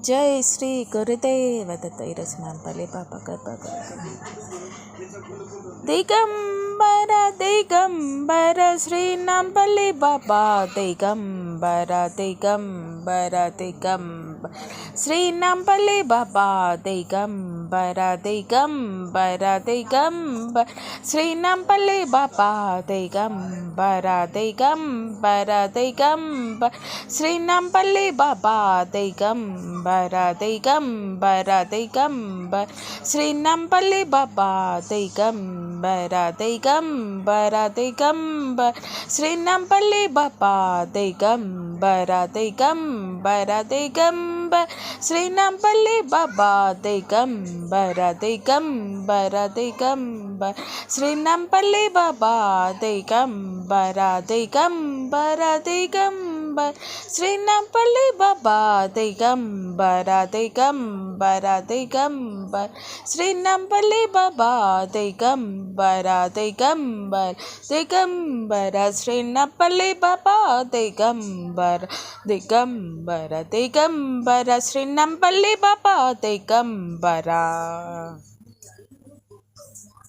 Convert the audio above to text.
जय श्री गुरुदेव दत्त. ఈరోజు నాంపల్లి బాబా దిగంబర దిగంబర శ్రీ నాంపల్లి బాబా దిగంబర దిగంబర దిగంబర శ్రీ నాంపల్లి బాబా దిగంబర దిగంబర దిగంబర శ్రీ నాంపల్లి బాబా దిగంబర దిగంబర దిగంబర శ్రీ నాంపల్లి బాబా దిగంబర దిగంబర దిగంబర శ్రీ నాంపల్లి బాబా దిగంబర దిగంబర దిగంబర శ్రీ నాంపల్లి బాబా దిగంబర దిగంబర దిగంబర శ్రీ నాంపల్లి బాబా దిగంబర దిగంబర దిగంబర శ్రీ నాంపల్లి బాబా దిగంబర దిగంబర దిగంబర శ్రీ నాంపల్లి బాబా దిగంబర దిగంబర దిగంబర శ్రీ నాంపల్లి బాబా దిగంబర దిగంబర దిగంబర శ్రీ నాంపల్లి బాబా దిగంబర దిగంబర దిగంబర శ్రీ నాంపల్లి బాబా దిగంబర.